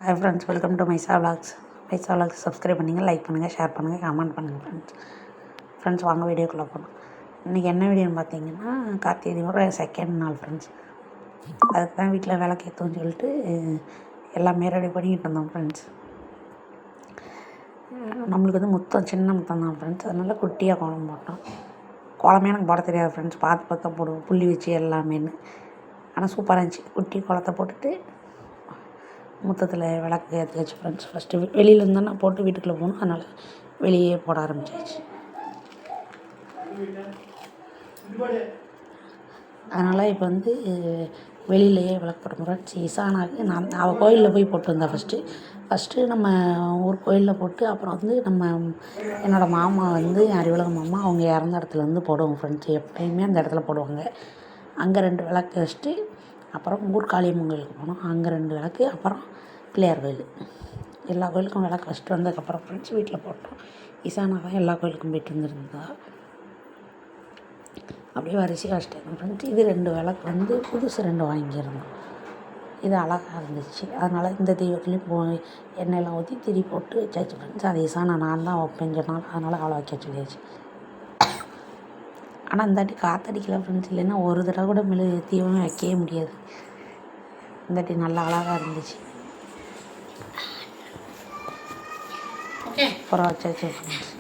Hi friends, welcome to Mieza vlogs. Subscribe பண்ணுங்கள், like பண்ணுங்கள், share பண்ணுங்கள், கமெண்ட் பண்ணுங்கள் ஃப்ரெண்ட்ஸ் வாங்க வீடியோக்குள்ளே போகணும். இன்றைக்கி என்ன வீடியோன்னு பார்த்தீங்கன்னா, கார்த்திகை தீபம் செகண்ட் நாள் ஃப்ரெண்ட்ஸ். அதுக்கு தான் வீட்டில் விளக்கேற்றுன்னு சொல்லிட்டு எல்லாமே ரெடி பண்ணிக்கிட்டு இருந்தோம் ஃப்ரெண்ட்ஸ். நம்மளுக்கு வந்து முத்தம் சின்ன முத்தம் தான் ஃப்ரெண்ட்ஸ், அதனால் குட்டியாக கோலம் போட்டோம். கோலமே எனக்கு போட தெரியாது ஃப்ரெண்ட்ஸ், பார்த்து போடுவோம் புள்ளி வச்சு எல்லாமேன்னு. ஆனால் சூப்பராக இருந்துச்சு. குட்டி கோலத்தை போட்டுட்டு முத்தத்தில் விளக்கு ஏற்றியாச்சு ஃப்ரெண்ட்ஸ். ஃபஸ்ட்டு வெளியிலேருந்து தான் நான் போட்டு வீட்டுக்குள்ளே போகணும், அதனால் வெளியே போட ஆரம்பிச்சாச்சு. அதனால் இப்போ வந்து வெளியிலையே விளக்கு போட ஃப்ரெண்ட்ஸ். இசானாக்கு அவள் கோயிலில் போய் போட்டு வந்தேன். ஃபஸ்ட்டு நம்ம ஊர் கோயிலில் போட்டு அப்புறம் வந்து என்னோடய மாமா வந்து அறிவுலக மாமா அவங்க இறந்த இடத்துல வந்து போடுவோம் ஃப்ரெண்ட்ஸ். எப்போயுமே அந்த இடத்துல போடுவாங்க. அங்கே 2 விளக்கு வச்சுட்டு அப்புறம் ஊர் காளியம்மன் கோயிலுக்கு போனோம். அங்கே 2 விளக்கு, அப்புறம் பிள்ளையார் கோயில். எல்லா கோயிலுக்கும் விளக்கு வச்சுட்டு வந்ததுக்கப்புறம் ஃப்ரெண்ட்ஸ் வீட்டில் போட்டோம். இசானா தான் எல்லா கோயிலுக்கும் போய்ட்டு வந்துருந்தா. அப்படியே வரிசையாக வச்சுட்டேன் ஃப்ரெண்ட்ஸ். இது 2 விளக்கு வந்து புதுசு 2 வாங்கியிருந்தோம். இது அழகாக இருந்துச்சு. அதனால் இந்த தெய்வத்துலேயும் எண்ணெயெல்லாம் ஊற்றி திரி போட்டு வச்சாச்சு ஃப்ரெண்ட்ஸ். அது இசானா நான் தான் வைப்பேன்னு சொன்னாலும், அதனால் அவளை வைக்க சொல்லியாச்சு. ஆனால் இந்தாட்டி காற்றடிக்கல ஃப்ரெண்ட்ஸ், இல்லைன்னா ஒரு தடவை கூட தீவமே வைக்கவே முடியாது. இந்தாட்டி நல்லா அழகாக இருந்துச்சு. அப்புறம் வச்சாச்சு ஃப்ரெண்ட்ஸ்.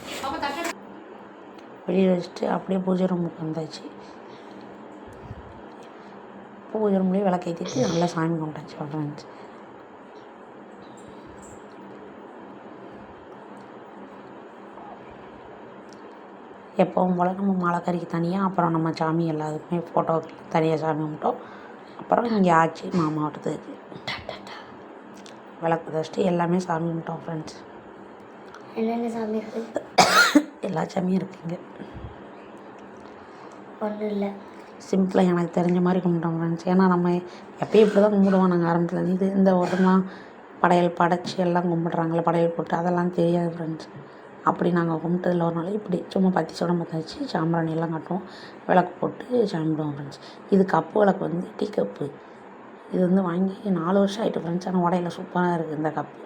வெளியில் வச்சுட்டு அப்படியே பூஜை ரூமுக்கு வந்தாச்சு. பூஜை ரூம்லேயே விளக்கேற்றிட்டு நல்லா சாமி கும்பிட்டாச்சு ஃப்ரெண்ட்ஸ். எப்பவும் போல் நம்ம மாலைக்கறிக்கு தனியாக, அப்புறம் நம்ம சாமி எல்லாத்துக்குமே ஃபோட்டோவுக்கு தனியாக சாமி கும்பிட்டோம். அப்புறம் இங்கே ஆச்சு மாமா ஓட்டத்துக்கு விளக்கு வச்சுட்டு எல்லாமே சாமி கும்பிட்டோம் ஃப்ரெண்ட்ஸ். என்னென்ன சாமி இருக்குது? எல்லா சாமியும் இருக்குங்க. ஒன்றும் இல்லை, சிம்பிளாக எனக்கு தெரிஞ்ச மாதிரி கும்பிட்டோம் ஃப்ரெண்ட்ஸ். ஏன்னா நம்ம எப்பயும் இப்படி தான் கும்பிடுவோம். நாங்கள் ஆரம்பத்துலேருந்து இந்த வருடம்லாம் படையல் படைச்சி எல்லாம் கும்பிட்றாங்களே, படையல் போட்டு அதெல்லாம் தெரியாது ஃப்ரெண்ட்ஸ். அப்படி நாங்கள் கும்பிட்டதில் ஒரு நாள் இப்படி சும்மா பத்தி சோடம் பற்ற வச்சு சாம்பிராணி எல்லாம் காட்டுவோம், விளக்கு போட்டு சாமிடுவோம் ஃப்ரெண்ட்ஸ். இது கப்பு விளக்கு வந்து டீ கப்பு. இது வந்து வாங்கி 4 வருஷம் ஆகிட்டு ஃப்ரெண்ட்ஸ். ஆனால் உடையில சூப்பராக இருக்குது இந்த கப்பு.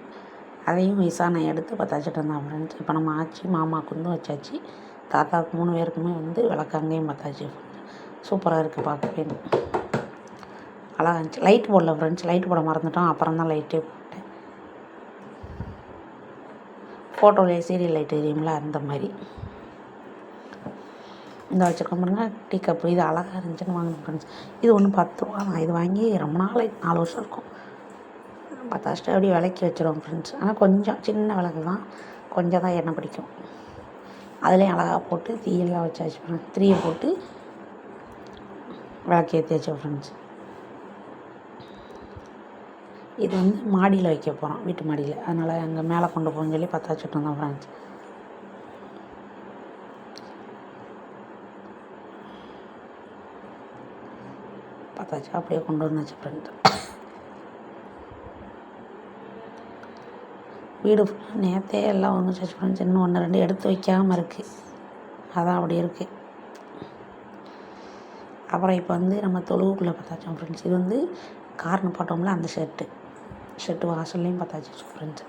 அதையும் இசானை எடுத்து பற்றாச்சிட்டு இருந்தான் ஃப்ரெண்ட்ஸ். இப்போ நம்ம ஆச்சி மாமாவுக்கு வந்து வச்சாச்சு. தாத்தாவுக்கு 3 பேருக்குமே வந்து விளக்கு அங்கேயும் பற்றாச்சு. சூப்பராக இருக்குது பார்க்கவே, அழகாக இருந்துச்சு. லைட் போடல ஃப்ரெண்ட்ஸ், லைட் போட மறந்துட்டோம். அப்புறம் தான் லைட்டே போட்டேன். ஃபோட்டோவிலே சீரியல் லைட் தெரியுங்களா, அந்த மாதிரி இந்த வச்சுருக்கோம் பாருங்க டீ கப்பு. இது அழகாக இருந்துச்சுன்னு வாங்கினோம் ஃப்ரெண்ட்ஸ். இது ஒன்று 10 ரூபா தான். இது வாங்கி ரொம்ப நாள் 4 வருஷம் இருக்கும். பத்தாச்சுட்டு அப்படியே விளக்கி வச்சுருவோம் ஃப்ரெண்ட்ஸ். ஆனால் கொஞ்சம் சின்ன விளக்கு தான், கொஞ்சம் தான் எண்ணெய் பிடிக்கும். அதுலேயும் அழகாக போட்டு தீயெல்லாம் வச்சாச்சு ஃப்ரெண்ட்ஸ். திரியை போட்டு விளக்கு ஏற்றியாச்சு ஃப்ரெண்ட்ஸ். இது வந்து மாடியில் வைக்க போகிறோம், வீட்டு மாடியில். அதனால் அங்கே மேலே கொண்டு போகணும்னு சொல்லி பற்றாச்சிட்டு இருந்தோம் ஃப்ரெண்ட்ஸ். பற்றாச்சு அப்படியே கொண்டு வந்தாச்சு ஃப்ரெண்ட்ஸ். வீடு ஃபுல்லாக நேற்றே எல்லாம் வந்துச்சு ஃப்ரெண்ட்ஸ். இன்னும் 1 2 எடுத்து வைக்காமல் இருக்குது, அதான் அப்படி இருக்குது. அப்புறம் இப்போ வந்து நம்ம தொழுவுக்குள்ளே பார்த்தாச்சோம் ஃப்ரெண்ட்ஸ். இது வந்து கார்னு போட்டோம்ல, அந்த ஷெட்டு வாசல்லையும் பார்த்தாச்சு ஃப்ரெண்ட்ஸ்.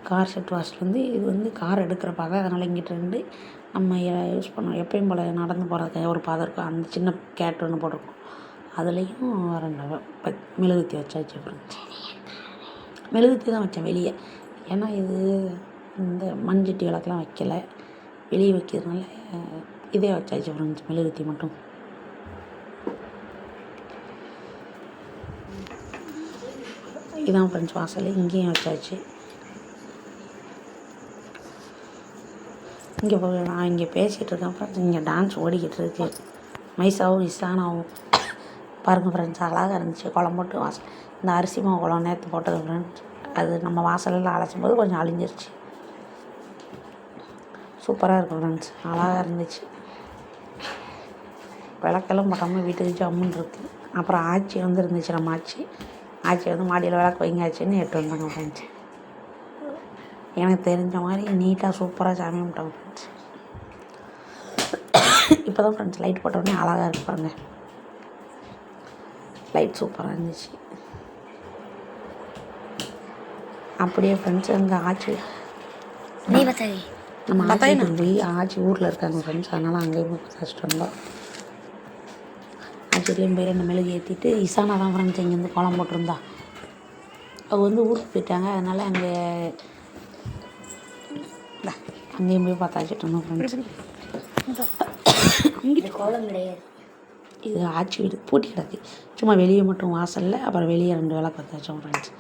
கார் ஷெட் வாசல் வந்து இது வந்து கார் எடுக்கிற பாதை. அதனால் இங்கிட்ட 2 நம்ம யூஸ் பண்ணோம். எப்பயும் போல் நடந்து போகிறதுக்கு ஒரு பாதை இருக்கும், அந்த சின்ன கேட் ஒன்று போட்டிருக்கோம். அதுலேயும் 2 மெழுகுத்தி வச்சாச்சு ஃப்ரெண்ட்ஸ். மெழுகுத்தி தான் வச்சேன் வெளியே, ஏன்னா இது இந்த மண்சட்டி விளக்கெலாம் வைக்கலை, வெளியே வைக்கிறதுனால இதே வச்சாச்சு ஃப்ரெண்ட்ஸ், மெழுகுத்தி மட்டும். இதான் ஃப்ரெண்ட்ஸ் வாசல், இங்கேயும் வச்சாச்சு. இங்கே நான் இங்கே பேசிகிட்டு இருக்கேன் ஃப்ரெண்ட்ஸ், இங்கே டான்ஸ் ஓடிக்கிட்டு இருக்கு. மைசாவும் இசானாவும் பாருங்கள் ஃப்ரெண்ட்ஸ், அழகாக இருந்துச்சு. குளம் போட்டு வாசல், இந்த அரிசி மாவு குளம் நேற்று போட்டது ஃப்ரெண்ட்ஸ். அது நம்ம வாசலெல்லாம் அழைச்சும் போது கொஞ்சம் அழிஞ்சிருச்சு. சூப்பராக இருக்கும் ஃப்ரெண்ட்ஸ், அழகாக இருந்துச்சு. விளக்கெல்லாம் போட்டாமல் வீட்டுக்கு ஜம்முன்னு இருக்குது. அப்புறம் ஆச்சி வந்து இருந்துச்சு, நம்ம ஆச்சி வந்து மாடியில் விளக்கு வைங்க ஆச்சுன்னு எட்டு வந்தாங்க ஃப்ரெண்ட்ஸ். எனக்கு தெரிஞ்ச மாதிரி நீட்டாக சூப்பராக சாமி கும்பிட்டாங்க ஃப்ரெண்ட்ஸ். இப்போ தான் ஃப்ரெண்ட்ஸ் லைட் போட்டோடனே அழகாக இருப்பாங்க. லைட் சூப்பராக இருந்துச்சு. அப்படியே ஃப்ரெண்ட்ஸ் அங்கே ஆச்சி நீ பார்த்தாவே நம்ம ஆச்சி வீட்டுக்கு போய் ஆச்சி ஊரில் இருக்காங்க ஃப்ரெண்ட்ஸ், அதனால் அங்கேயும் போய் பறிச்சிட்டு வந்தோம். ஆச்சிலையும் போய் 2 மெழுகு ஏற்றிட்டு இசானா தான் ஃப்ரெண்ட்ஸ் இங்கேருந்து கோலம் போட்டிருந்தா. அவங்க வந்து ஊருக்கு போயிட்டாங்க, அதனால் அங்கேயும் போய் பார்த்தாச்சிட்டு இருந்தோம் ஃப்ரெண்ட்ஸ். இது கோலம் கிடையாது, இது ஆச்சி வீடு பூட்டி கிடக்கு, சும்மா வெளியே மட்டும் வாசலில், அப்புறம் வெளியே 2 விளக்கு பற்ற வச்சோம் ஃப்ரெண்ட்ஸ்.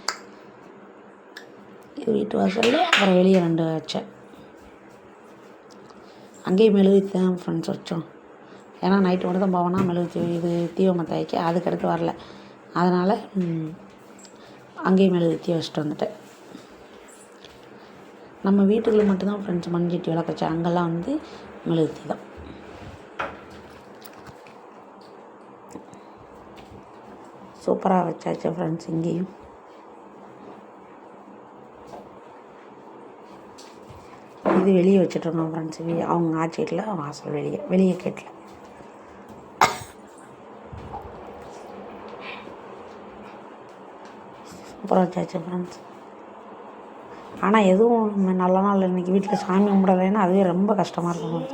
இது வீட்டு வாசலில், அப்புறம் வெளியே 2 வச்சேன். அங்கேயும் மெழுகுத்தி தான் ஃப்ரெண்ட்ஸ் வச்சோம். ஏன்னா நைட்டு மட்டும் தான் போவோன்னா மெழுகுத்தி இது தீபமத்தை வைக்க, அதுக்கடுத்து வரல, அதனால் அங்கேயும் மெழுகுத்தி வச்சுட்டு வந்துட்டேன். நம்ம வீட்டுக்குள்ளே மட்டும்தான் ஃப்ரெண்ட்ஸ் மண்சட்டி விளக்கு வச்சேன், அங்கெல்லாம் வந்து மெழுகுத்தி தான். சூப்பராக வச்சாச்சு ஃப்ரெண்ட்ஸ். இங்கேயும் இது வெளியே வச்சுட்ருந்தோம் ஃப்ரெண்ட்ஸ், அவங்க ஆச்சி வீட்டில் வாசல் வெளியே கேட்டில். சூப்பராக வச்சாச்சு ஃப்ரெண்ட்ஸ். ஆனால் எதுவும் நல்ல நாள் இன்றைக்கி வீட்டில் சாமி கும்பிடலைன்னா அதுவே ரொம்ப கஷ்டமாக இருக்கும்.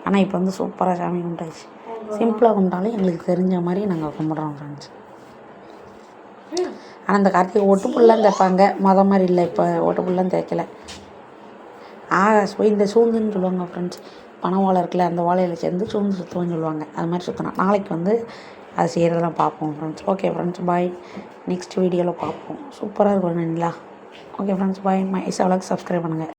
ஆனால் இப்போ வந்து சூப்பராக சாமி கும்பிட்டாச்சு. சிம்பிளாக கும்பிட்டாலும் எங்களுக்கு தெரிஞ்ச மாதிரி நாங்கள் கும்பிட்றோம் ஃப்ரெண்ட்ஸ். ஆனால் இந்த கார்த்திகை ஒட்டுப்புல்லாம் தைப்பாங்க, மாதிரி இல்லை, இப்போ ஒட்டுப்புல்லாம் தைக்கலை. இந்த சூந்துன்னு சொல்லுவாங்க ஃப்ரெண்ட்ஸ், பனை ஓலை இருக்குல்ல, அந்த ஓலையில் சேர்ந்து சூந்து சுற்றுவோன்னு சொல்லுவாங்க. அது மாதிரி சுற்றணும். நாளைக்கு வந்து அது செய்கிறதெல்லாம் பார்ப்போம் friends. Okay friends, bye. Next வீடியோவில் பார்ப்போம். சூப்பராக இருக்கும் நினைங்களா. Okay friends, bye. My Isha vlog subscribe பண்ணுங்கள்.